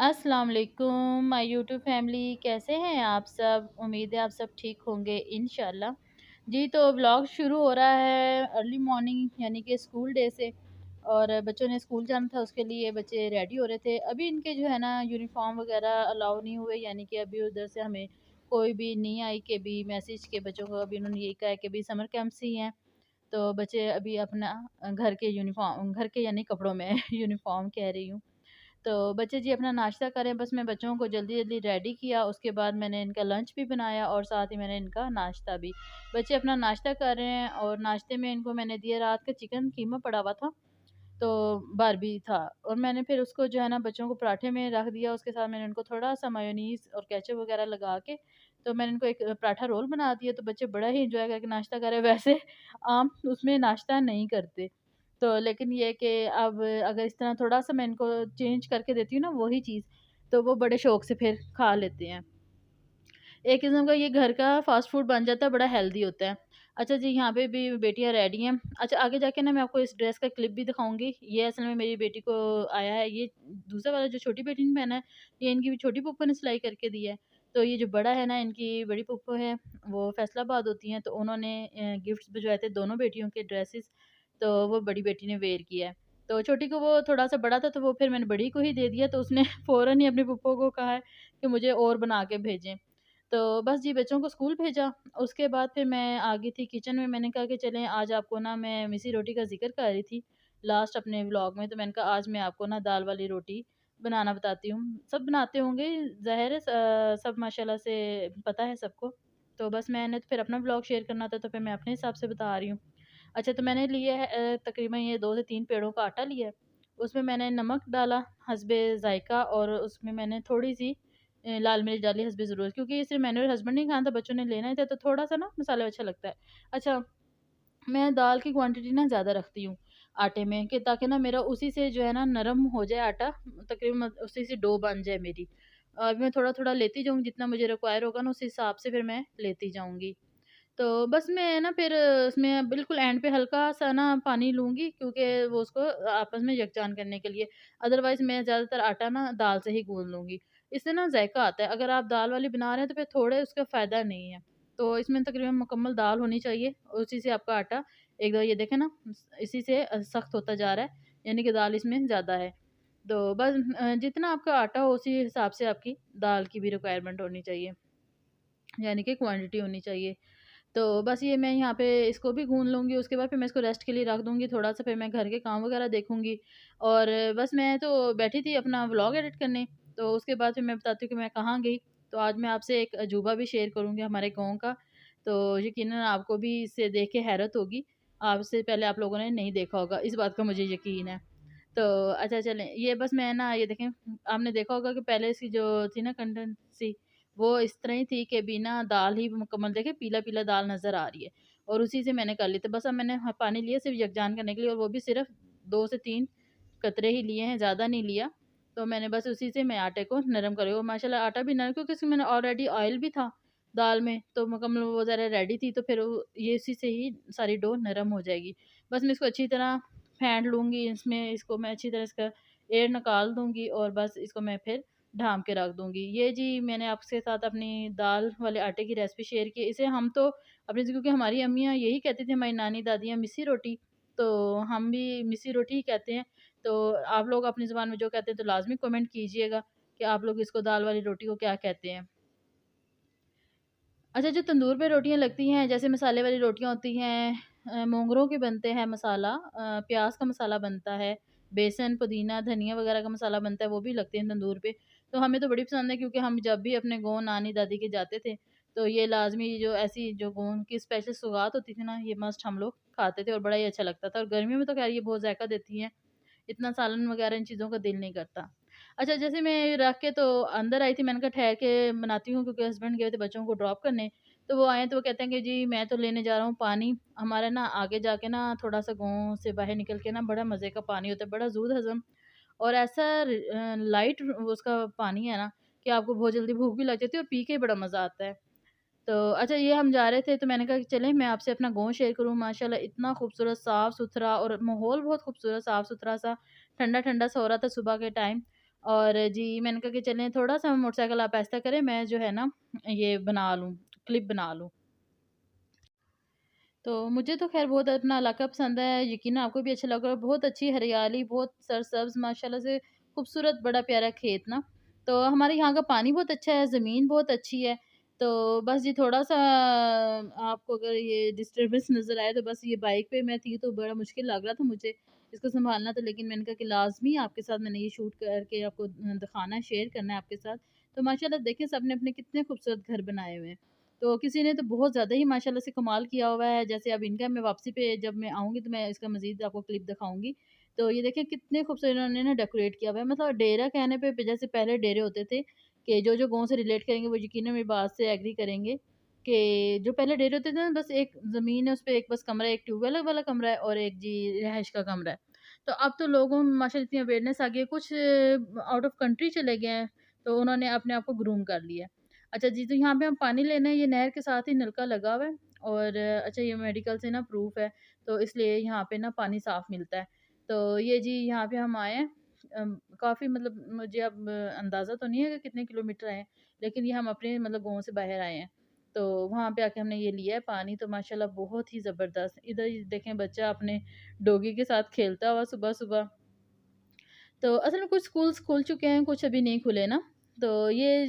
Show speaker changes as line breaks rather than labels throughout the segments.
अस्सलाम वालेकुम my YouTube family, कैसे हैं आप सब? उम्मीद है आप सब ठीक होंगे इंशाल्लाह। जी, तो व्लॉग शुरू हो रहा है अर्ली मॉर्निंग यानी कि स्कूल डे से। और बच्चों ने स्कूल जाना था, उसके लिए बच्चे रेडी हो रहे थे। अभी इनके जो है ना यूनिफॉर्म वगैरह अलाउ नहीं हुए, यानी कि अभी उधर से हमें कोई भी नहीं आई कि भी मैसेज के बच्चों को अभी उन्होंने यही कहा है कि भी समर कैंप से ही हैं। तो बच्चे अभी अपना घर के यूनिफॉर्म, घर के यानी कपड़ों में यूनिफॉर्म कह रही हूँ। तो बच्चे जी अपना नाश्ता करें, बस मैं बच्चों को जल्दी-जल्दी रेडी किया, उसके बाद मैंने इनका लंच भी बनाया और साथ ही मैंने इनका नाश्ता भी। बच्चे अपना नाश्ता कर रहे हैं और नाश्ते में इनको मैंने दिया रात का चिकन कीमा पड़ा हुआ था, तो बारबी था। और मैंने फिर उसको जो है ना बच्चों को पराठे में रख दिया, उसके साथ मैंने उनको थोड़ा-सा मेयोनीज़ और केचअप वगैरह लगा के, तो मैंने इनको एक पराठा रोल बना दिया, तो बच्चे बड़ा ही एन्जॉय करके नाश्ता कर रहे हैं। वैसे आम उसमें नाश्ता नहीं करते। तो लेकिन ये है कि अब अगर इस तरह थोड़ा-सा मैं इनको चेंज करके देती हूँ ना वही चीज़, तो वो बड़े शौक से फिर खा लेते हैं। एक किस्म का ये घर का फ़ास्ट फ़ूड बन जाता है, बड़ा हेल्दी होता है। अच्छा जी, यहाँ पे भी बेटियाँ रेडी हैं। अच्छा, आगे जाके ना मैं आपको इस ड्रेस का क्लिप भी दिखाऊँगी। ये असल में मेरी बेटी को आया है। ये दूसरा वाला जो छोटी बेटी ने पहना है, ये इनकी छोटी फूफो ने सिलाई करके दिया है। तो ये जो बड़ा है ना, इनकी बड़ी फूफो है, वो फैसलाबाद होती हैं, तो उन्होंने गिफ्ट्स भिजवाए थे दोनों बेटियों के ड्रेसेस, तो वो बड़ी बेटी ने वेयर किया है। तो छोटी को वो थोड़ा-सा बड़ा था, तो वो फिर मैंने बड़ी को ही दे दिया, तो उसने फ़ौरन ही अपनी फूफो को कहा है कि मुझे और बना के भेजें। तो बस जी बच्चों को स्कूल भेजा, उसके बाद फिर मैं आ गई थी किचन में। मैंने कहा कि चलें आज आपको ना मैं मिस्सी रोटी का ज़िक्र कर रही थी लास्ट अपने व्लॉग में, तो मैंने कहा आज मैं आपको ना दाल वाली रोटी बनाना बताती हूँ। सब बनाते होंगे, ज़ाहिर है सब माशाल्लाह से पता है सबको। तो बस मैंने तो फिर अपना व्लॉग शेयर करना था, तो फिर मैं अपने हिसाब से बता रही हूँ। अच्छा, तो मैंने लिया है तकरीबन ये 2 से 3 पेड़ों का आटा लिया है। उसमें मैंने नमक डाला हस्बे ज़ायक़ा, और उसमें मैंने थोड़ी-सी लाल मिर्च डाली हस्बे ज़रूरत, क्योंकि ये सिर्फ़ मैंने और हस्बैंड नहीं खाना था, बच्चों ने लेना ही था, तो थोड़ा-सा ना मसाला अच्छा लगता है। अच्छा, मैं दाल की क्वांटिटी ना ज़्यादा रखती हूँ आटे में, कि ताकि ना मेरा उसी से जो है ना नरम हो जाए आटा, तकरीबन उसी से डो बन जाए मेरी। मैं थोड़ा-थोड़ा लेती जाऊँगी, जितना मुझे रिक्वायर होगा ना उस हिसाब से फिर मैं लेती जाऊँगी। तो बस मैं ना फिर उसमें बिल्कुल एंड पे हल्का-सा ना पानी लूँगी, क्योंकि वो उसको आपस में यकजान करने के लिए। अदरवाइज़ मैं ज़्यादातर आटा ना दाल से ही गूँध लूँगी। इससे ना ज़ायक़ा आता है। अगर आप दाल वाली बना रहे हैं तो फिर थोड़े उसका फ़ायदा नहीं है। तो इसमें तकरीबन मुकम्मल दाल होनी चाहिए, उसी से आपका आटा एक दो ये देखें ना इसी से सख्त होता जा रहा है, यानी कि दाल इसमें ज़्यादा है। तो बस जितना आपका आटा हो उसी हिसाब से आपकी दाल की भी रिक्वायरमेंट होनी चाहिए, यानी कि क्वांटिटी होनी चाहिए। तो बस ये मैं यहाँ पे इसको भी गूँध लूँगी, उसके बाद फिर मैं इसको रेस्ट के लिए रख दूँगी थोड़ा-सा, फिर मैं घर के काम वगैरह देखूँगी। और बस मैं तो बैठी थी अपना व्लॉग एडिट करने, तो उसके बाद फिर मैं बताती हूँ कि मैं कहाँ गई। तो आज मैं आपसे एक अजूबा भी शेयर करूँगी हमारे गाँव का, तो यकीनन आपको भी इसे देख के हैरत होगी। आपसे पहले आप लोगों ने नहीं देखा होगा, इस बात का मुझे यकीन है। तो अच्छा चलें, ये बस मैं ना ये देखें, आपने देखा होगा कि पहले इसकी जो थी ना कंसिस्टेंसी, वो इस तरह ही थी कि बिना दाल ही मुकम्मल देखें पीला-पीला दाल नज़र आ रही है, और उसी से मैंने कर ली। तो बस अब मैंने पानी लिया सिर्फ़ यकजान करने के लिए, और वो भी सिर्फ़ 2 से 3 कतरे ही लिए हैं, ज़्यादा नहीं लिया। तो मैंने बस उसी से मैं आटे को नरम कर रही हूँ, और माशाल्लाह आटा भी नरम, क्योंकि इसमें मैंने ऑलरेडी ऑयल भी था दाल में, तो मुकम्मल वो ज़रा रेडी थी, तो फिर वो ये इसी से ही सारी डो नरम हो जाएगी। बस मैं इसको अच्छी तरह फेंट लूँगी, इसमें इसको मैं अच्छी तरह इसका एयर निकाल दूँगी, और बस इसको मैं फिर ढाँप के रख दूँगी। ये जी मैंने आपके साथ अपनी दाल वाले आटे की रेसिपी शेयर की। इसे हम तो अपने, क्योंकि हमारी अम्मियाँ यही कहती थी, हमारी नानी दादियाँ, मिस्सी रोटी, तो हम भी मिस्सी रोटी ही कहते हैं। तो आप लोग अपनी ज़ुबान में जो कहते हैं तो लाज़मी कमेंट कीजिएगा कि आप लोग इसको दाल वाली रोटी को क्या कहते हैं। अच्छा, जो तंदूर पे रोटियाँ लगती हैं, जैसे मसाले वाली रोटियाँ होती हैं, मोंगरों के बनते हैं मसाला, प्याज़ का मसाला बनता है, बेसन, पुदीना, धनिया वगैरह का मसाला बनता है, वो भी लगते हैं तंदूर पे। तो हमें तो बड़ी पसंद है, क्योंकि हम जब भी अपने गाँव नानी-दादी के जाते थे, तो ये लाज़मी जो ऐसी जो गाँव की स्पेशल सौगात होती थी ना, ये मस्ट हम लोग खाते थे, और बड़ा ही अच्छा लगता था। और गर्मियों में तो ख़ैर ये बहुत ज़ायक़ा देती हैं, इतना सालन वगैरह इन चीज़ों का दिल नहीं करता। अच्छा, जैसे मैं रख के तो अंदर आई थी, मैंने कहा ठहर के बनाती हूँ, क्योंकि हस्बैंड गए थे बच्चों को ड्रॉप करने। तो वो आए तो वो कहते हैं कि जी मैं तो लेने जा रहा हूँ पानी। हमारे ना आगे जाके ना थोड़ा-सा गाँव से बाहर निकल के ना बड़ा मज़े का पानी होता है, बड़ा ज़ूद हज़म, और ऐसा लाइट उसका पानी है ना कि आपको बहुत जल्दी भूख भी लग जाती है, और पी के बड़ा मज़ा आता है। तो अच्छा, ये हम जा रहे थे, तो मैंने कहा कि चलें मैं आपसे अपना गाँव शेयर करूँ। माशाल्लाह इतना खूबसूरत साफ़-सुथरा, और माहौल बहुत खूबसूरत साफ़-सुथरा सा, ठंडा-ठंडा सा हो रहा था सुबह के टाइम। और जी मैंने कहा कि चलें थोड़ा-सा मोटरसाइकिल आप आहिस्ता करें, मैं जो है ना ये बना लूँ, क्लिप बना लूँ। तो मुझे तो ख़ैर बहुत अपना इलाका पसंद है, यकीनन आपको भी अच्छा लगा। बहुत अच्छी हरियाली, बहुत सरसब्ज़ माशाल्लाह से खूबसूरत बड़ा प्यारा खेत ना। तो हमारे यहाँ का पानी बहुत अच्छा है, ज़मीन बहुत अच्छी है। तो बस जी थोड़ा-सा आपको अगर ये डिस्टर्बेंस नज़र आए तो बस ये बाइक पे मैं थी तो बड़ा मुश्किल लग रहा था मुझे इसको सँभालना। तो लेकिन मैंने कहा कि लाज़मी आपके साथ मैंने ये शूट करके आपको दिखाना है, शेयर करना है आपके साथ। तो माशाल्लाह देखें सबने अपने कितने खूबसूरत घर बनाए हुए हैं। तो किसी ने तो बहुत ज़्यादा ही माशाल्लाह से कमाल किया हुआ है। जैसे अब इनका मैं वापसी पे जब मैं आऊँगी तो मैं इसका मज़ीद आपको क्लिप दिखाऊँगी। तो ये देखिए कितने खूबसूरत इन्होंने ना डेकोरेट किया हुआ है। मतलब डेरा कहने पे जैसे पहले डेरे होते थे कि जो गाँव से रिलेट करेंगे वो यकीनन मेरी बात से एग्री करेंगे कि जो पहले डेरे होते थे ना बस एक ज़मीन है, उसपे एक बस कमरा है, एक ट्यूबवेल वाला कमरा है और एक जी रिहाइश का कमरा है। तो अब तो लोगों में माशाल्लाह इतनी अवेयरनेस आ गई है, कुछ आउट ऑफ कंट्री चले गए हैं, तो उन्होंने अपने आप को ग्रूम कर लिया है। अच्छा जी, तो यहाँ पे हम पानी लेने ये नहर के साथ ही नलका लगा हुआ है और अच्छा ये मेडिकल से ना प्रूफ है, तो इसलिए यहाँ पे ना पानी साफ़ मिलता है। तो ये जी यहाँ पे हम आए हैं काफ़ी मतलब मुझे अब अंदाज़ा तो नहीं है कि कितने किलोमीटर आए हैं, लेकिन ये हम अपने मतलब गाँव से बाहर आए हैं। तो वहाँ पे आके हमने ये लिया है पानी तो माशाल्लाह बहुत ही ज़बरदस्त। इधर ये देखें बच्चा अपने डॉगी के साथ खेलता हुआ सुबह-सुबह। तो असल में कुछ स्कूल्स खुल चुके हैं, कुछ अभी नहीं खुले ना। तो ये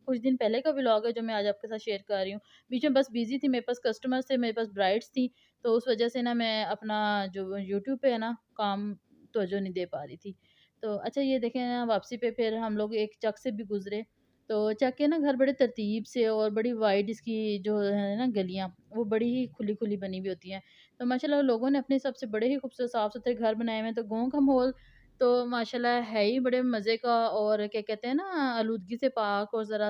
कुछ दिन पहले का व्लॉग है जो मैं आज आपके साथ शेयर कर रही हूँ। बीच में बस बिज़ी थी, मेरे पास कस्टमर्स थे, मेरे पास ब्राइड्स थी, तो उस वज़ह से ना मैं अपना जो यूट्यूब पे है ना काम तवज्जो नहीं दे पा रही थी। तो अच्छा ये देखें ना वापसी पे फिर हम लोग एक चक से भी गुज़रे, तो चक के ना घर बड़े तरतीब से और बड़ी वाइड इसकी जो है ना गलियाँ, वो बड़ी ही खुली-खुली बनी हुई होती हैं। तो माशाल्लाह लोगों ने अपने हिसाब से बड़े ही खूबसूरत साफ-सुथरे घर बनाए हुए हैं, तो गाँव का माहौल तो माशाल्लाह है ही बड़े मज़े का और क्या कहते हैं ना आलूदगी से पाक और ज़रा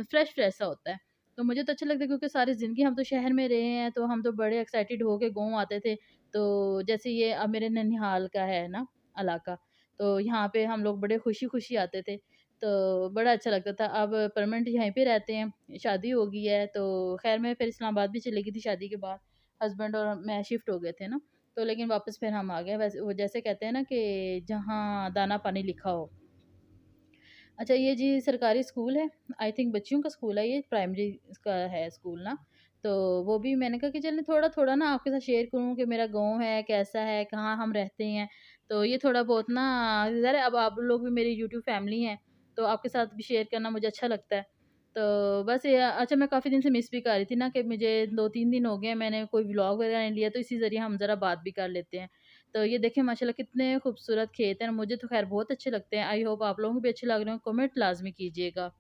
फ्रेश-फ्रेश सा होता है। तो मुझे तो अच्छा लगता है क्योंकि सारी ज़िंदगी हम तो शहर में रहे हैं, तो हम तो बड़े एक्साइटेड हो के गाँव आते थे। तो जैसे ये अब मेरे ननिहाल का है ना इलाका, तो यहाँ पे हम लोग बड़े खुशी-खुशी आते थे। तो बड़ा अच्छा लगता था। अब परमानेंट यहीं पे रहते हैं, शादी हो गई है, तो ख़ैर मैं फिर इस्लामाबाद भी चली गई थी शादी के बाद। हस्बैंड और मैं शिफ्ट हो गए थे ना। तो लेकिन वापस फिर हम आ गए वैसे वो जैसे कहते हैं ना कि जहाँ दाना पानी लिखा हो। अच्छा ये जी सरकारी स्कूल है, आई थिंक बच्चियों का स्कूल है ये, प्राइमरी का है स्कूल ना। तो वो भी मैंने कहा कि चलिए थोड़ा-थोड़ा ना आपके साथ शेयर करूँ कि मेरा गाँव है, कैसा है, कहाँ हम रहते हैं। तो ये थोड़ा बहुत ना ज़रा अब आप लोग भी मेरी यूट्यूब फैमिली हैं, तो आपके साथ भी शेयर करना मुझे अच्छा लगता है। तो बस ये अच्छा मैं काफ़ी दिन से मिस भी कर रही थी ना कि मुझे 2-3 दिन हो गए मैंने कोई व्लॉग वगैरह नहीं लिया, तो इसी ज़रिए हम ज़रा बात भी कर लेते हैं। तो ये देखिए माशाल्लाह कितने खूबसूरत खेत हैं, मुझे तो ख़ैर बहुत अच्छे लगते हैं। आई होप आप लोगों को भी अच्छे लग रहे हो, कमेंट लाज़मी कीजिएगा।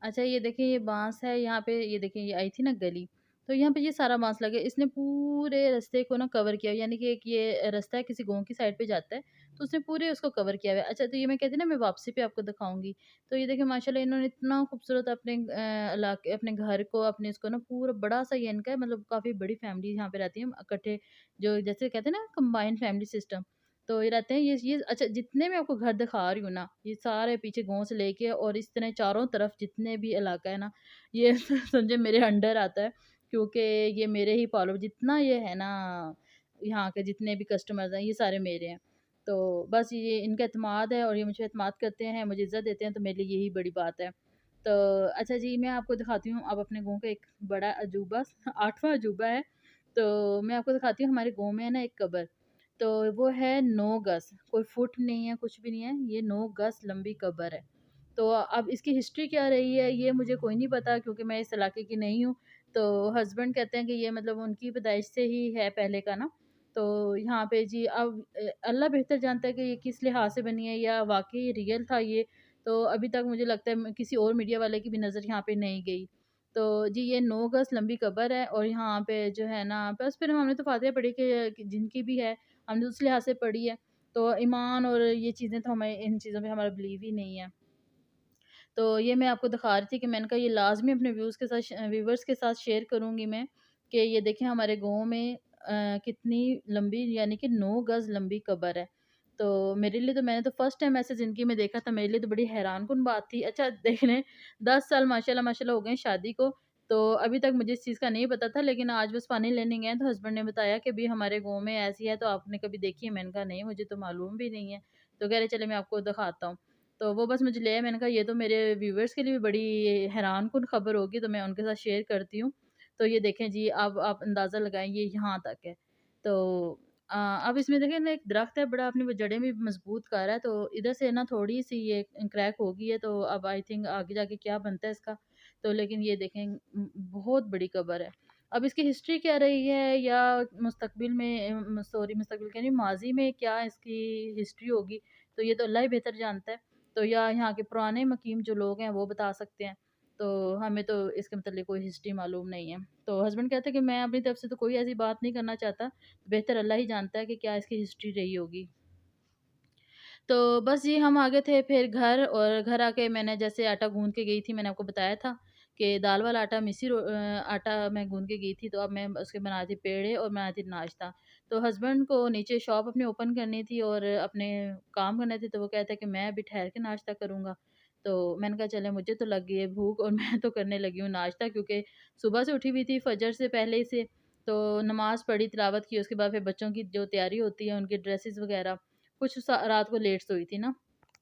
अच्छा ये देखिए ये बाँस है यहाँ पे ये देखिए ये आई थी ना गली, तो यहाँ पे ये सारा बाँस लगा है। इसने पूरे रास्ते को ना कवर किया यानी कि एक ये रास्ता है किसी गाँव की साइड पे जाता है, तो उसने पूरे उसको कवर किया हुआ है। अच्छा तो ये मैं कहती ना मैं वापसी पे आपको दिखाऊँगी। तो ये देखिए माशाल्लाह इन्होंने इतना खूबसूरत अपने इलाके अपने घर को अपने इसको ना पूरा बड़ा-सा ये इनका है मतलब काफ़ी बड़ी फैमिली यहाँ पे रहती है इकट्ठे जो जैसे कहते हैं ना कंबाइंड फैमिली सिस्टम। तो ये रहते हैं ये अच्छा जितने मैं आपको घर दिखा रही हूँ ना, ये सारे पीछे गाँव से लेके और इस तरह चारों तरफ जितने भी इलाका है ना, ये समझे मेरे अंडर आता है क्योंकि ये मेरे ही फॉलो जितना ये है ना, यहाँ के जितने भी कस्टमर्स हैं, ये सारे मेरे हैं। तो बस ये इनका एतमाद है और ये मुझे एतमाद करते हैं, मुझे इज़्ज़त देते हैं, तो मेरे लिए यही बड़ी बात है। तो अच्छा जी, मैं आपको दिखाती हूँ अब अपने गाँव का एक बड़ा अजूबा 8वाँ अजूबा है। तो मैं आपको दिखाती हूँ हमारे गाँव में है ना एक कब्र। तो वो है 9 गज़, कोई फुट नहीं है, कुछ भी नहीं है, ये 9 गज़ लंबी कब्र है। तो अब इसकी हिस्ट्री क्या रही है, ये मुझे कोई नहीं पता क्योंकि मैं इस इलाके की नहीं हूँ। तो हस्बैंड कहते हैं कि ये मतलब उनकी पैदाइश से ही है पहले का ना। तो यहाँ पे जी अब अल्लाह बेहतर जानता है कि ये किस लिहाज से बनी है या वाक़ई रियल था ये। तो अभी तक मुझे लगता है किसी और मीडिया वाले की भी नज़र यहाँ पे नहीं गई। तो जी ये 9 गज़ लंबी कब्र है और यहाँ पे जो है ना बस फिर हमने तो फ़ातिहा पढ़ी कि जिनकी भी है, हमने उस लिहाज से पढ़ी है। तो ईमान और ये चीज़ें तो हमें इन चीज़ों पे हमारा बिलीव ही नहीं है। तो ये मैं आपको दिखा रही थी कि मैंने कहा ये लाज़मी अपने व्यूवर्स के साथ शेयर करूँगी मैं, कि ये देखें हमारे गाँव में कितनी लंबी यानी कि 9 गज़ लंबी कब्र है। तो मेरे लिए तो मैंने तो फर्स्ट टाइम ऐसे ज़िंदगी में देखा था, मेरे लिए तो बड़ी हैरानकुन बात थी। अच्छा देख लें 10 साल माशाल्लाह माशाल्लाह हो गए हैं शादी को, तो अभी तक मुझे इस चीज़ का नहीं पता था, लेकिन आज बस पानी लेने गए तो हस्बैंड ने बताया कि भई हमारे गाँव में ऐसी है, तो आपने कभी देखी है? मैंने कहा नहीं मुझे तो मालूम भी नहीं है। तो कह रहे चलिए मैं आपको दिखाता हूँ। तो वो बस मुझे ले आए, मैंने कहा ये तो मेरे व्यूअर्स के लिए भी बड़ी हैरानकुन खबर होगी, तो मैं उनके साथ शेयर करती हूँ। तो ये देखें जी, अब आप अंदाज़ा लगाएँ ये यहाँ तक है। तो अब इसमें देखें ना एक दरख्त है बड़ा, अपनी वो जड़ें भी मज़बूत कर रहा है, तो इधर से ना थोड़ी-सी ये क्रैक हो गई है, तो अब आई थिंक आगे जाके क्या बनता है इसका। तो लेकिन ये देखें बहुत बड़ी कब्र है। अब इसकी हिस्ट्री क्या रही है या मुस्तकबिल में सॉरी मुस्तकबिल कह रही हूँ, माज़ी में क्या इसकी हिस्ट्री होगी, तो ये तो अल्लाह ही बेहतर जानता है। तो या यहाँ के पुराने मकीम जो लोग हैं वो बता सकते हैं। तो हमें तो इसके मतलब कोई हिस्ट्री मालूम नहीं है। तो हस्बैंड कहते हैं कि मैं अपनी तरफ से तो कोई ऐसी बात नहीं करना चाहता, बेहतर अल्लाह ही जानता है कि क्या इसकी हिस्ट्री रही होगी। तो बस जी हम आ गए थे फिर घर, और घर आके मैंने जैसे आटा गूँध के गई थी, मैंने आपको बताया था कि दाल वाला आटा आटा मैं गूँध के गई थी, तो अब मैं उसके बना रही थी पेड़े और बना रही थी नाश्ता। तो हस्बैंड को नीचे शॉप अपनी ओपन करनी थी और अपने काम करने थे, तो वो कहते हैं कि मैं अभी ठहर के नाश्ता करूँगा। तो मैंने कहा चले मुझे तो लग गई है भूख और मैं तो करने लगी हूँ नाश्ता, क्योंकि सुबह से उठी हुई थी फजर से पहले से। तो नमाज़ पढ़ी, तिलावत की, उसके बाद फिर बच्चों की जो तैयारी होती है, उनकी ड्रेसेस वगैरह, कुछ रात को लेट सोई थी ना,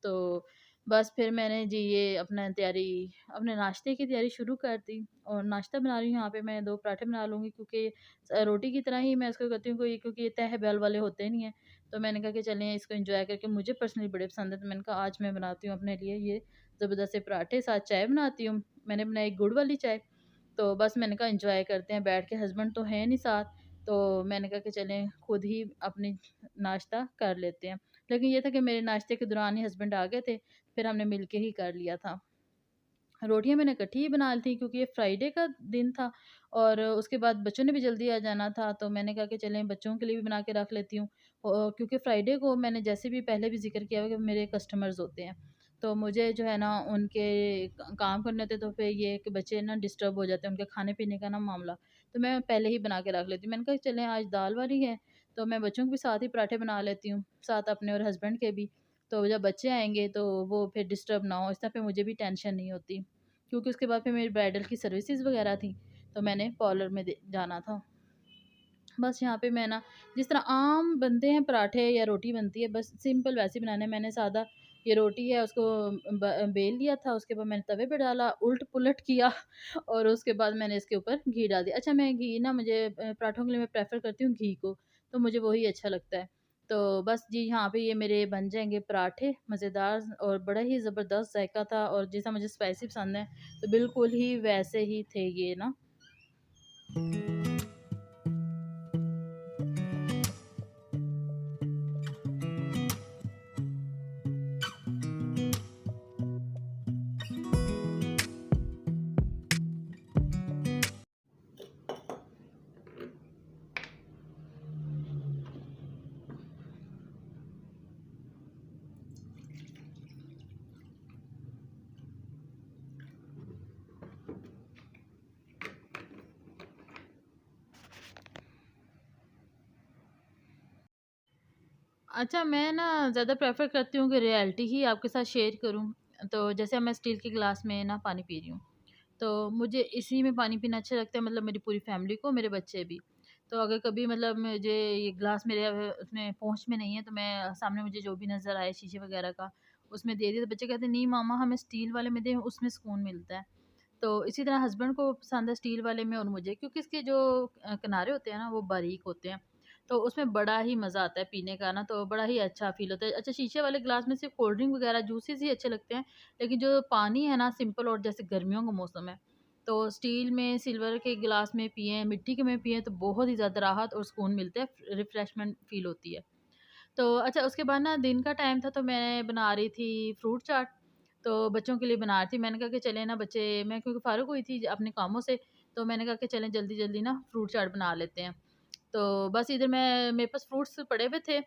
तो बस फिर मैंने जी ये अपने नाश्ते की तैयारी शुरू कर दी। और नाश्ता बना रही हूँ यहाँ पे, मैं 2 पराठे बना लूँगी, क्योंकि रोटी की तरह ही मैं इसको करती हूँ, कोई क्योंकि ये तह बैल वाले होते नहीं हैं। तो मैंने कहा कि चलें इसको एंजॉय करके, मुझे पर्सनली बड़े पसंद है, तो मैंने कहा आज मैं बनाती हूँ अपने लिए ये ज़बरदस्त से पराठे, साथ चाय बनाती हूँ। मैंने बनाई गुड़ वाली चाय। तो बस मैंने कहा एन्जॉय करते हैं बैठ के, हस्बैंड तो है नहीं साथ, तो मैंने कहा कि चलें खुद ही अपनी नाश्ता कर लेते हैं। लेकिन ये था कि मेरे नाश्ते के दौरान ही हस्बैंड आ गए थे, फिर हमने मिलके ही कर लिया था। रोटियाँ मैंने इकट्ठी ही बना ली थी, क्योंकि ये फ्राइडे का दिन था और उसके बाद बच्चों ने भी जल्दी आ जाना था, तो मैंने कहा कि चलें बच्चों के लिए भी बना के रख लेती हूँ। क्योंकि फ्राइडे को मैंने जैसे भी पहले भी ज़िक्र किया हुआ कि मेरे कस्टमर्स होते हैं, तो मुझे जो है ना उनके काम करने होते, तो फिर ये कि बच्चे ना डिस्टर्ब हो जाते हैं, उनके खाने-पीने का ना मामला, तो मैं पहले ही बना के रख लेती हूँ। मैंने कहा चलें आज दाल वाली है, तो मैं बच्चों के भी साथ ही पराठे बना लेती हूँ, साथ अपने और हस्बैंड के भी। तो जब बच्चे आएँगे तो वो फिर डिस्टर्ब ना हो, इस तरह पे मुझे भी टेंशन नहीं होती। क्योंकि उसके बाद फिर मेरी ब्राइडल की सर्विसेज़ वगैरह थी, तो मैंने पार्लर में दे जाना था। बस यहाँ पे मैं ना जिस तरह आम बनते हैं पराठे या रोटी बनती है, बस सिंपल वैसे ही बनाना है। मैंने सादा ये रोटी है उसको बेल लिया था, उसके बाद मैंने तवे पे डाला, उलट-पुलट किया और उसके बाद मैंने इसके ऊपर घी डाल दिया। अच्छा मैं घी ना मुझे पराठों के लिए मैं प्रेफ़र करती हूँ घी को, तो मुझे वही अच्छा लगता है। तो बस जी यहाँ पे ये मेरे बन जाएँगे पराठे मज़ेदार, और बड़ा ही ज़बरदस्त जायका था, और जैसा मुझे स्पाइसी पसंद है, तो बिल्कुल ही वैसे ही थे ये ना। अच्छा, मैं ना ज़्यादा प्रेफ़र करती हूँ कि रियलिटी ही आपके साथ शेयर करूँ। तो जैसे मैं स्टील के ग्लास में ना पानी पी रही हूँ, तो मुझे इसी में पानी पीना अच्छा लगता है, मतलब मेरी पूरी फ़ैमिली को, मेरे बच्चे भी। तो अगर कभी मतलब मुझे ये ग्लास मेरे उसमें पहुँच में नहीं है, तो मैं सामने मुझे जो भी नज़र आए शीशे वग़ैरह का, उसमें दे दिया, तो बच्चे कहते हैं, "नहीं मामा हमें स्टील वाले में दें, उसमें सुकून मिलता है।" तो इसी तरह हस्बैंड को पसंद है स्टील वाले में, और मुझे, क्योंकि इसके जो किनारे होते हैं ना वो बारीक होते हैं, तो उसमें बड़ा ही मज़ा आता है पीने का ना, तो बड़ा ही अच्छा फ़ील होता है। अच्छा शीशे वाले ग्लास में सिर्फ़ कोल्ड ड्रिंक वग़ैरह जूसेस ही अच्छे लगते हैं, लेकिन जो पानी है ना सिंपल, और जैसे गर्मियों का मौसम है, तो स्टील में, सिल्वर के गिलास में पिएँ, मिट्टी के में पिएँ तो बहुत ही ज़्यादा राहत और सुकून मिलता है, रिफ्रेशमेंट फ़ील होती है। तो अच्छा उसके बाद ना दिन का टाइम था तो मैं बना रही थी फ्रूट चाट, तो बच्चों के लिए बना रही थी। मैंने कहा कि चलें ना बच्चे मैं क्योंकि फ़ारिग हुई थी अपने कामों से, तो मैंने कहा कि चलें जल्दी-जल्दी ना फ्रूट चाट बना लेते हैं। तो बस इधर मैं मेरे पास फ्रूट्स पड़े हुए थे,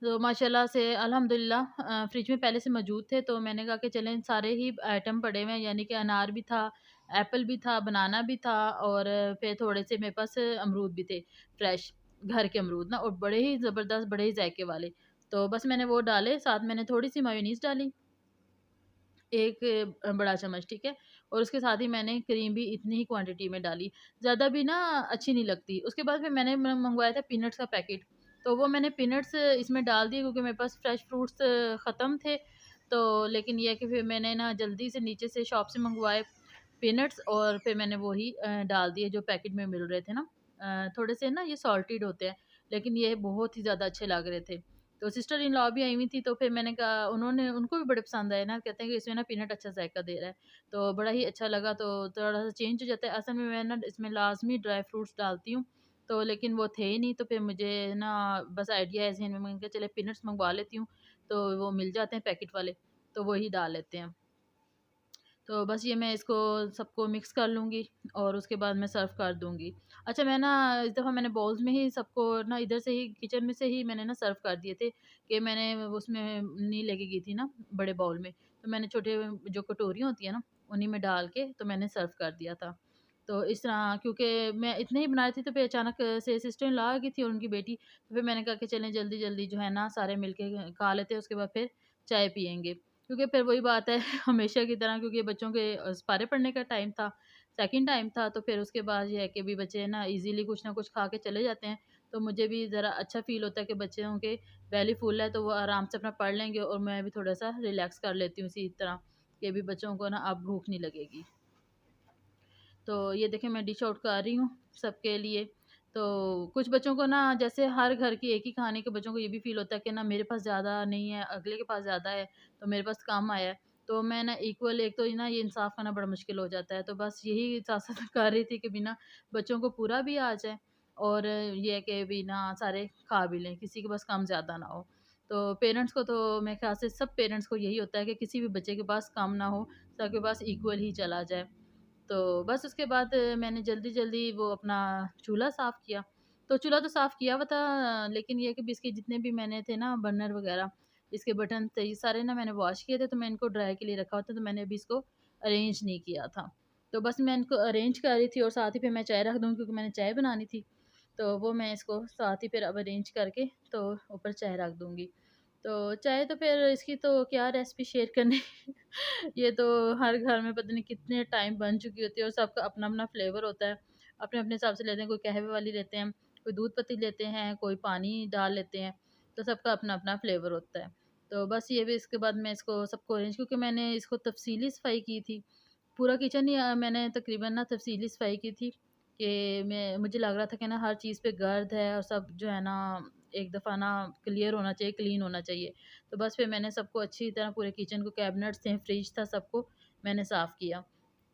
तो माशाल्लाह से अल्हम्दुलिल्लाह फ्रिज में पहले से मौजूद थे, तो मैंने कहा कि चलें सारे ही आइटम पड़े हुए हैं, यानी कि अनार भी था, एप्पल भी था, बनाना भी था और फिर थोड़े से मेरे पास अमरूद भी थे, फ्रेश घर के अमरूद ना और बड़े ही ज़बरदस्त, बड़े ही जायके वाले। तो बस मैंने वो डाले, साथ मैंने थोड़ी-सी मेयोनीज़ डाली, 1 बड़ा चम्मच, ठीक है? और उसके साथ ही मैंने क्रीम भी इतनी ही क्वांटिटी में डाली, ज़्यादा भी ना अच्छी नहीं लगती। उसके बाद फिर मैंने मँगवाया था पीनट्स का पैकेट, तो वो मैंने पीनट्स इसमें डाल दिए क्योंकि मेरे पास फ्रेश फ्रूट्स ख़त्म थे। तो लेकिन ये है कि फिर मैंने ना जल्दी से नीचे से शॉप से मँगवाए पीनट्स और फिर मैंने वही डाल दिए जो पैकेट में मिल रहे थे ना। थोड़े से ना ये सॉल्टेड होते हैं, लेकिन ये बहुत ही ज़्यादा अच्छे लग रहे थे। तो सिस्टर इन लॉ भी आई हुई थी, तो फिर मैंने कहा उन्होंने उनको भी बड़े पसंद आए ना, कहते हैं कि इसमें ना पीनट अच्छा जायका दे रहा है, तो बड़ा ही अच्छा लगा। तो थोड़ा-सा चेंज हो जाता है। असल में मैं ना इसमें लाज़मी ड्राई फ्रूट्स डालती हूँ, तो लेकिन वो थे ही नहीं, तो फिर मुझे ना बस आइडिया है ज़हन में, मैंने कहा चले पीनट्स मँगवा लेती हूँ, तो वो मिल जाते हैं पैकेट वाले, तो वही डाल लेते हैं। तो बस ये मैं इसको सबको मिक्स कर लूँगी और उसके बाद मैं सर्व कर दूँगी। अच्छा मैं ना इस दफ़ा मैंने बाउल्स में ही सबको ना इधर से ही किचन में से ही मैंने ना सर्व कर दिए थे कि मैंने उसमें नहीं लेके गई थी ना बड़े बाउल में। तो मैंने छोटे जो कटोरियाँ होती हैं ना, उन्हीं में डाल के तो मैंने सर्व कर दिया था। तो इस तरह क्योंकि मैं इतने ही बना रही थी तो फिर अचानक से सिस्टर इन लॉ आ गई थी और उनकी बेटी, तो फिर मैंने कहा कि चलें जल्दी-जल्दी जो है ना सारे मिल के खा लेते हैं, उसके बाद फिर चाय पिएँगे। क्योंकि फिर वही बात है हमेशा की तरह क्योंकि बच्चों के पारे पढ़ने का टाइम था, सेकंड टाइम था, तो फिर उसके बाद ये है कि भी बच्चे ना इज़िली कुछ ना कुछ खा के चले जाते हैं। तो मुझे भी ज़रा अच्छा फ़ील होता है कि बच्चों के बेली फुल है तो वो आराम से अपना पढ़ लेंगे और मैं भी थोड़ा-सा रिलैक्स कर लेती हूँ इसी तरह, कि भी बच्चों को ना अब भूख नहीं लगेगी। तो ये देखिए मैं डिश आउट कर रही हूँ सबके लिए। तो कुछ बच्चों को ना जैसे हर घर की एक ही कहानी के बच्चों को ये भी फ़ील होता है कि ना मेरे पास ज़्यादा नहीं है, अगले के पास ज़्यादा है, तो मेरे पास कम आया है। तो मैं ना इक्वल एक तो ना ये इंसाफ़ करना बड़ा मुश्किल हो जाता है। तो बस यही साथ-साथ कर रही थी कि भी ना बच्चों को पूरा भी आ जाए और ये है कि भी ना सारे खा भी लें, किसी के पास कम ज़्यादा ना हो। तो पेरेंट्स को तो मेरे ख़्याल से सब पेरेंट्स को यही होता है कि किसी भी बच्चे के पास कम ना हो, सबके पास इक्वल ही चला जाए। तो बस उसके बाद मैंने जल्दी-जल्दी वो अपना चूल्हा साफ़ किया। तो चूल्हा तो साफ़ किया हुआ था, लेकिन ये है कि भी इसके जितने भी मैंने थे ना बर्नर वग़ैरह, इसके बटन थे ये सारे ना मैंने वॉश किए थे, तो मैं इनको ड्राई के लिए रखा हुआ था, तो मैंने अभी इसको अरेंज नहीं किया था। तो बस मैं इनको अरेंज कर रही थी और साथ ही फिर मैं चाय रख दूँगी क्योंकि मैंने चाय बनानी थी। तो वो मैं इसको साथ ही फिर अब अरेंज करके तो ऊपर चाय रख दूँगी। तो चाय तो फिर इसकी तो क्या रेसिपी शेयर करनी ये तो हर घर में पता नहीं कितने टाइम बन चुकी होती है और सबका अपना-अपना फ्लेवर होता है। अपने-अपने हिसाब से लेते हैं, कोई कहवे वाली लेते हैं, कोई दूध पत्ती लेते हैं, कोई पानी डाल लेते हैं, तो सबका अपना-अपना फ्लेवर होता है। तो बस ये भी इसके बाद मैं इसको सबको अरेंज क्योंकि मैंने इसको तफ़सीली सफ़ाई की थी। पूरा किचन ही मैंने तकरीबन ना तफ़सीली सफ़ाई की थी कि मैं मुझे लग रहा था कि ना हर चीज़ पे गर्द है और सब जो है ना एक दफ़ा ना क्लियर होना चाहिए, क्लीन होना चाहिए। तो बस फिर मैंने सबको अच्छी तरह पूरे किचन को कैबिनेट्स थे, फ्रिज था, सबको मैंने साफ़ किया।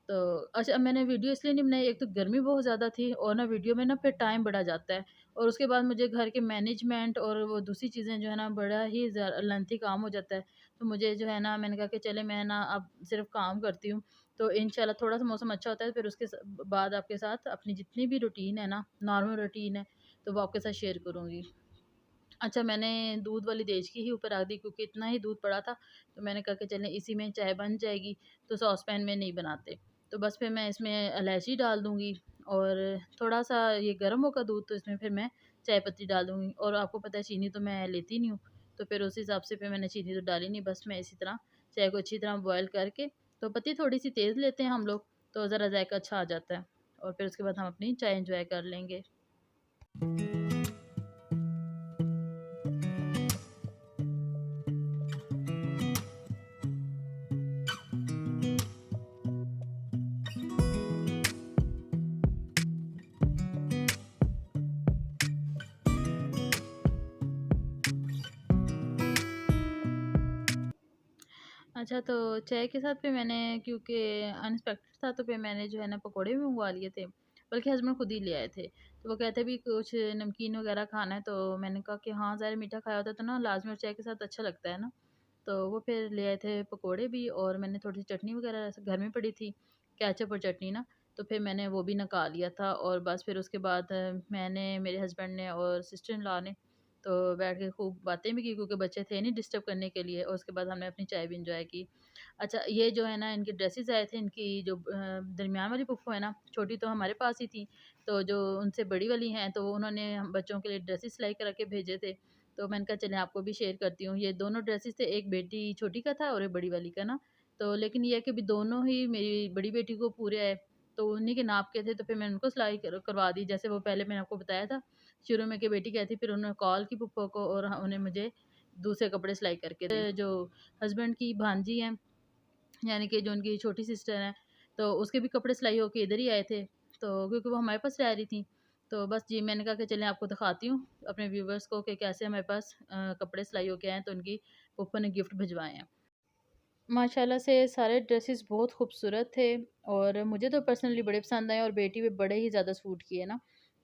तो अच्छा मैंने वीडियो इसलिए नहीं बनाई, एक तो गर्मी बहुत ज़्यादा थी और ना वीडियो में ना फिर टाइम बड़ा जाता है और उसके बाद मुझे घर के मैनेजमेंट और वो दूसरी चीज़ें जो है ना बड़ा ही लेंथी काम हो जाता है। तो मुझे जो है ना मैंने कहा कि चले मैं ना अब सिर्फ़ काम करती हूँ, तो इंशाल्लाह थोड़ा-सा मौसम अच्छा होता है फिर उसके बाद आपके साथ अपनी जितनी भी रूटीन है ना, नॉर्मल रूटीन है, तो वो आपके साथ शेयर करूँगी। अच्छा मैंने दूध वाली देचकी ही ऊपर रख दी क्योंकि इतना ही दूध पड़ा था, तो मैंने कहा कि चलें इसी में चाय बन जाएगी, तो सॉसपैन में नहीं बनाते। तो बस फिर मैं इसमें इलायची डाल दूँगी और थोड़ा-सा ये गर्म होगा दूध तो इसमें फिर मैं चाय पत्ती डाल दूँगी और आपको पता है चीनी तो मैं लेती नहीं हूँ, तो फिर उस हिसाब से फिर मैंने चीनी तो डाली नहीं, बस मैं इसी तरह चाय को अच्छी तरह बॉयल करके तो पत्ती थोड़ी-सी तेज़ लेते हैं हम लोग, तो ज़रा जायका अच्छा आ जाता है और फिर उसके बाद हम अपनी चाय एन्जॉय कर लेंगे। अच्छा, तो चाय के साथ फिर मैंने, क्योंकि अनएक्सपेक्टेड था, तो फिर मैंने जो है ना पकोड़े भी मँगवा लिए थे, बल्कि हस्बैंड खुद ही ले आए थे। तो वो कहते भी कुछ नमकीन वग़ैरह खाना है, तो मैंने कहा कि हाँ, ज़रा मीठा खाया होता है तो ना लाज़मी और चाय के साथ अच्छा लगता है ना। तो वो फिर ले आए थे पकोड़े भी, और मैंने थोड़ी-सी चटनी वग़ैरह ऐसे घर में पड़ी थी, केचअप और चटनी ना, तो फिर मैंने वो भी निकाल लिया था। और बस फिर उसके बाद मैंने, मेरे हस्बैंड ने और सिस्टर इन लॉ ने तो बैठ के खूब बातें भी की, क्योंकि बच्चे थे नहीं डिस्टर्ब करने के लिए, और उसके बाद हमने अपनी चाय भी एन्जॉय की। अच्छा, ये जो है ना इनके ड्रेसेस आए थे, इनकी जो दरमियान वाली फूफू है ना, छोटी तो हमारे पास ही थी, तो जो उनसे बड़ी वाली हैं, तो उन्होंने हम बच्चों के लिए ड्रेसेस सिलाई करा के भेजे थे। तो मैंने कहा चलें आपको भी शेयर करती हूँ। ये दोनों ड्रेसेस थे, एक बेटी छोटी का था और एक बड़ी वाली का ना। तो लेकिन ये है कि अभी दोनों ही मेरी बड़ी बेटी को पूरे आए, तो उन्हीं के नाप के थे, तो फिर मैंने उनको सिलाई करवा दी। जैसे वो पहले मैंने आपको बताया था शुरू में कि बेटी कहती, फिर उन्होंने कॉल की फूफो को, और उन्हें मुझे दूसरे कपड़े सिलाई करके दिए। जो हस्बैंड की भांजी हैं, यानी कि जो उनकी छोटी सिस्टर हैं, तो उसके भी कपड़े सिलाई होके इधर ही आए थे, तो क्योंकि वो हमारे पास रह रही थी। तो बस जी, मैंने कहा कि चलें आपको दिखाती हूँ अपने व्यूवर्स को कि कैसे हमारे पास कपड़े सिलाई होके आए हैं, तो उनकी फूफो ने गिफ्ट भिजवाए हैं। माशाल्लाह से सारे ड्रेसेस बहुत खूबसूरत थे, और मुझे तो पर्सनली बड़े पसंद आए, और बेटी पे बड़े ही ज़्यादा सूट किए ना।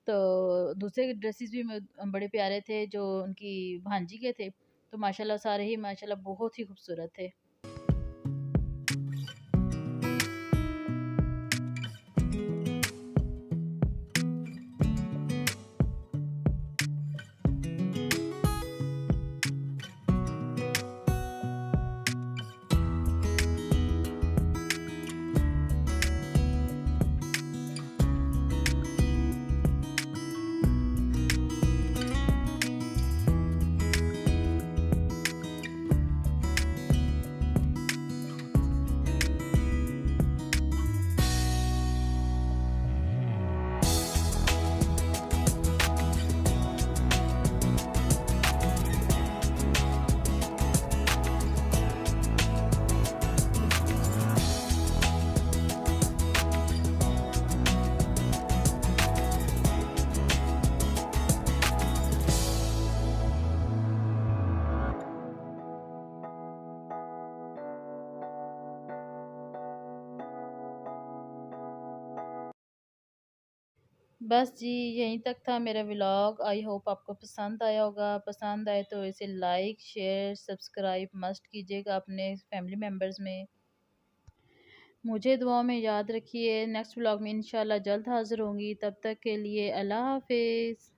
तो दूसरे ड्रेसेस भी बड़े प्यारे थे जो उनकी भांजी के थे, तो माशाल्लाह सारे ही माशाल्लाह बहुत ही खूबसूरत थे। बस जी, यहीं तक था मेरा व्लॉग। आई होप आपको पसंद आया होगा। पसंद आए तो इसे लाइक, शेयर, सब्सक्राइब मस्ट कीजिएगा अपने फैमिली मेम्बर्स में। मुझे दुआ में याद रखिए। नेक्स्ट व्लॉग में इंशाल्लाह जल्द हाज़िर होंगी। तब तक के लिए अल्लाह हाफ़िज़।